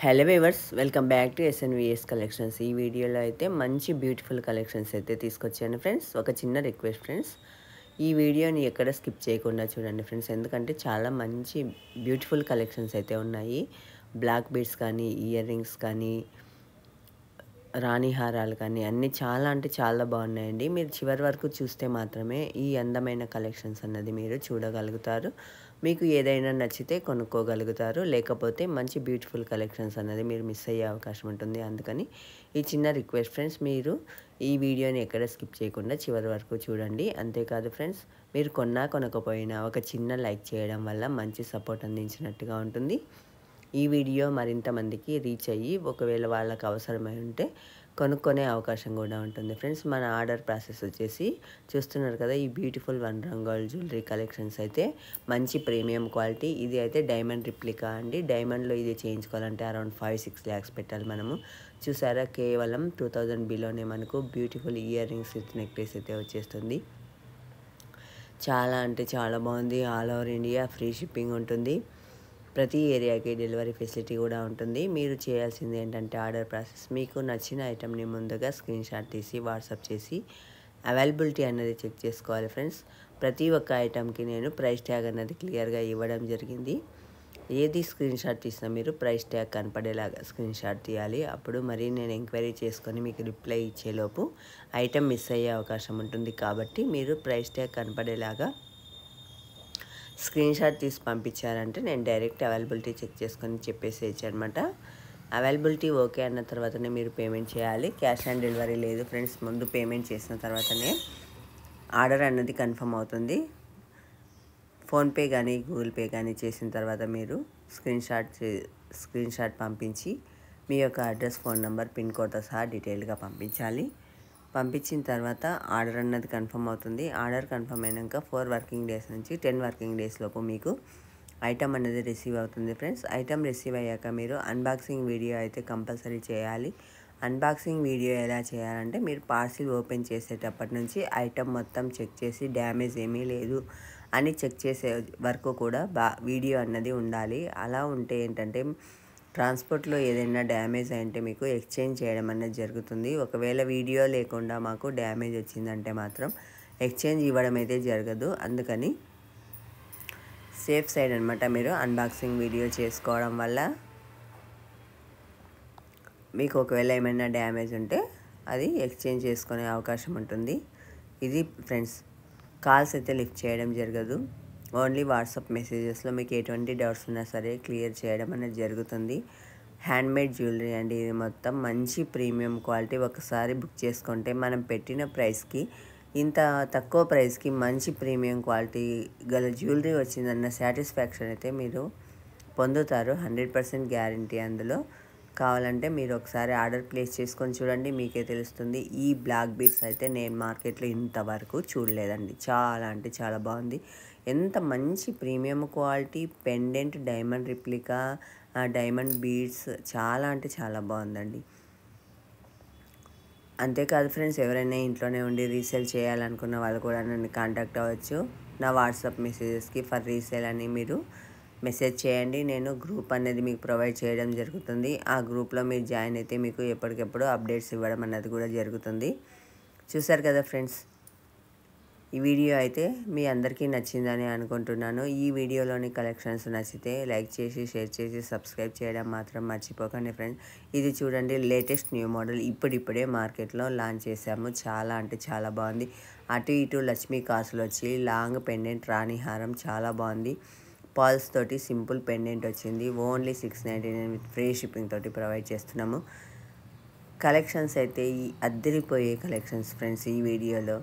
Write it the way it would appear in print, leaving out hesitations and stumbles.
Hello viewers, welcome back to SNVS collections. ఈ వీడియోలో అయితే మంచి బ్యూటిఫుల్ కలెక్షన్స్ అయితే తీసుకొచ్చాను ఫ్రెండ్స్. ఒక చిన్న రిక్వెస్ట్ ఫ్రెండ్స్, ఈ వీడియోని ఎక్కడ స్కిప్ చేయకుండా చూడండి ఫ్రెండ్స్. ఎందుకంటే చాలా మంచి బ్యూటిఫుల్ కలెక్షన్స్ అయితే ఉన్నాయి. బ్లాక్ బీడ్స్ కానీ, ఇయర్ రింగ్స్ కానీ, రాణి హారాలు కానీ అన్నీ చాలా అంటే చాలా బాగున్నాయండి. మీరు చివరి వరకు చూస్తే మాత్రమే ఈ అందమైన కలెక్షన్స్ అన్నది మీరు చూడగలుగుతారు. మీకు ఏదైనా నచ్చితే కొనుక్కోగలుగుతారు. లేకపోతే మంచి బ్యూటిఫుల్ కలెక్షన్స్ అన్నది మీరు మిస్ అయ్యే అవకాశం ఉంటుంది. అందుకని ఈ చిన్న రిక్వెస్ట్ ఫ్రెండ్స్, మీరు ఈ వీడియోని ఎక్కడ స్కిప్ చేయకుండా చివరి వరకు చూడండి. అంతేకాదు ఫ్రెండ్స్, మీరు కొనకపోయినా ఒక చిన్న లైక్ చేయడం వల్ల మంచి సపోర్ట్ అందించినట్టుగా ఉంటుంది. ఈ వీడియో మరింత మందికి రీచ్ అయ్యి ఒకవేళ వాళ్ళకి అవసరమై ఉంటే కొనుక్కునే అవకాశం కూడా ఉంటుంది ఫ్రెండ్స్. మన ఆర్డర్ ప్రాసెస్ వచ్చేసి చూస్తున్నారు కదా, ఈ బ్యూటిఫుల్ వన్ రంగోల్ జ్యువెలరీ కలెక్షన్స్ అయితే మంచి ప్రీమియం క్వాలిటీ. ఇది అయితే డైమండ్ రిప్లికా అండి. డైమండ్లో ఇది చేయించుకోవాలంటే అరౌండ్ 5-6 lakhs పెట్టాలి మనము. చూసారా, కేవలం 2000 బిలోనే మనకు beautiful ear rings with necklace అయితే వచ్చేస్తుంది. చాలా అంటే చాలా బాగుంది. All over India free shipping ఉంటుంది. ప్రతి ఏరియాకి డెలివరీ ఫెసిలిటీ కూడా ఉంటుంది. మీరు చేయాల్సింది ఏంటంటే ఆర్డర్ ప్రాసెస్, మీకు నచ్చిన ఐటెంని ముందుగా స్క్రీన్ షాట్ తీసి వాట్సాప్ చేసి అవైలబిలిటీ అనేది చెక్ చేసుకోవాలి ఫ్రెండ్స్. ప్రతి ఒక్క ఐటెంకి నేను ప్రైస్ ట్యాగ్ అన్నది క్లియర్గా ఇవ్వడం జరిగింది. ఏది స్క్రీన్ షాట్ తీసినా మీరు ప్రైస్ ట్యాగ్ కనపడేలాగా స్క్రీన్ షాట్ తీయాలి. అప్పుడు మరి నేను ఎంక్వైరీ చేసుకొని మీకు రిప్లై ఇచ్చేలోపు ఐటెం మిస్ అయ్యే అవకాశం ఉంటుంది. కాబట్టి మీరు ప్రైస్ ట్యాగ్ కనపడేలాగా స్క్రీన్ షాట్ తీసి పంపించారంటే నేను డైరెక్ట్ అవైలబిలిటీ చెక్ చేసుకొని చెప్పేసేయచ్చు అనమాట. అవైలబిలిటీ ఓకే అన్న తర్వాతనే మీరు పేమెంట్ చేయాలి. క్యాష్ ఆన్ డెలివరీ లేదు ఫ్రెండ్స్. ముందు పేమెంట్ చేసిన తర్వాతనే ఆర్డర్ అన్నది కన్ఫర్మ్ అవుతుంది. ఫోన్పే కానీ గూగుల్ పే కానీ చేసిన తర్వాత మీరు స్క్రీన్ షాట్ పంపించి మీ యొక్క అడ్రస్, ఫోన్ నెంబర్, పిన్ కోడ్తో సహా డీటెయిల్గా పంపించాలి. పంపించిన తర్వాత ఆర్డర్ అన్నది కన్ఫర్మ్ అవుతుంది. ఆర్డర్ కన్ఫర్మ్ అయినాక 4 వర్కింగ్ డేస్ నుంచి 10 వర్కింగ్ డేస్ లోపు మీకు ఐటమ్ అనేది రిసీవ్ అవుతుంది ఫ్రెండ్స్. ఐటమ్ రిసీవ్ అయ్యాక మీరు అన్బాక్సింగ్ వీడియో అయితే కంపల్సరీ చేయాలి. అన్బాక్సింగ్ వీడియో ఎలా చేయాలంటే, మీరు పార్సిల్ ఓపెన్ చేసేటప్పటి నుంచి ఐటమ్ మొత్తం చెక్ చేసి డ్యామేజ్ ఏమీ లేదు అని చెక్ చేసే వరకు కూడా వీడియో అన్నది ఉండాలి. అలా ఉంటే ఏంటంటే, ట్రాన్స్పోర్ట్లో ఏదైనా డ్యామేజ్ అయింటే మీకు ఎక్స్చేంజ్ చేయడం అనేది జరుగుతుంది. ఒకవేళ వీడియో లేకుండా మాకు డ్యామేజ్ వచ్చిందంటే మాత్రం ఎక్స్చేంజ్ ఇవ్వడం అయితే జరగదు. అందుకని సేఫ్ సైడ్ అనమాట మీరు అన్బాక్సింగ్ వీడియో చేసుకోవడం వల్ల మీకు ఒకవేళ ఏమైనా డ్యామేజ్ ఉంటే అది ఎక్స్చేంజ్ చేసుకునే అవకాశం ఉంటుంది. ఇది ఫ్రెండ్స్, కాల్స్ అయితే లిఫ్ట్ చేయడం జరగదు. ఓన్లీ వాట్సాప్ మెసేజెస్లో మీకు ఎటువంటి డౌట్స్ ఉన్నా సరే క్లియర్ చేయడం అనేది జరుగుతుంది. హ్యాండ్మేడ్ జ్యువెలరీ అండి. ఇది మొత్తం మంచి ప్రీమియం క్వాలిటీ. ఒకసారి బుక్ చేసుకుంటే మనం పెట్టిన ప్రైస్కి, ఇంత తక్కువ ప్రైస్కి మంచి ప్రీమియం క్వాలిటీ గల జ్యువెలరీ వచ్చిందన్న సాటిస్ఫాక్షన్ అయితే మీరు పొందుతారు. 100% గ్యారంటీ అందులో. కావాలంటే మీరు ఒకసారి ఆర్డర్ ప్లేస్ చేసుకొని చూడండి, మీకే తెలుస్తుంది. ఈ బ్లాక్ బీడ్స్ అయితే నేను మార్కెట్లో ఇంతవరకు చూడలేదండి. చాలా అంటే చాలా బాగుంది. ఎంత మంచి premium quality pendant, diamond replica, diamond beads, చాలా అంటే చాలా బాగుందండి. అంతేకాదు ఫ్రెండ్స్, ఎవరైనా ఇంట్లోనే ఉండి రీసేల్ చేయాలనుకున్న వాళ్ళు కూడా నన్ను కాంటాక్ట్ అవ్వచ్చు. నా వాట్సాప్ మెసేజెస్కి ఫర్ రీసేల్ అని మీరు మెసేజ్ చేయండి. నేను గ్రూప్ అనేది మీకు ప్రొవైడ్ చేయడం జరుగుతుంది. ఆ గ్రూప్లో మీరు జాయిన్ అయితే మీకు ఎప్పటికెప్పుడు అప్డేట్స్ ఇవ్వడం అన్నది కూడా జరుగుతుంది. చూసారు కదా ఫ్రెండ్స్, ఈ వీడియో అయితే మీ అందరికీ నచ్చిందని అనుకుంటున్నాను. ఈ వీడియోలోని కలెక్షన్స్ నచ్చితే లైక్ చేసి, షేర్ చేసి, సబ్స్క్రైబ్ చేయడం మాత్రం మర్చిపోకండి ఫ్రెండ్స్. ఇది చూడండి, లేటెస్ట్ న్యూ మోడల్ ఇప్పుడిప్పుడే మార్కెట్లో లాంచ్ చేశాము. చాలా అంటే చాలా బాగుంది. అటు ఇటు లక్ష్మీ కాసులు వచ్చి లాంగ్ పెండెంట్ రాణి హారం చాలా బాగుంది. పాల్స్ తోటి సింపుల్ పెండెంట్ వచ్చింది. ఓన్లీ 699 విత్ ఫ్రీ షిప్పింగ్ తోటి ప్రొవైడ్ చేస్తున్నాము. కలెక్షన్స్ అయితే ఈ అద్దరిపోయే కలెక్షన్స్ ఫ్రెండ్స్ ఈ వీడియోలో.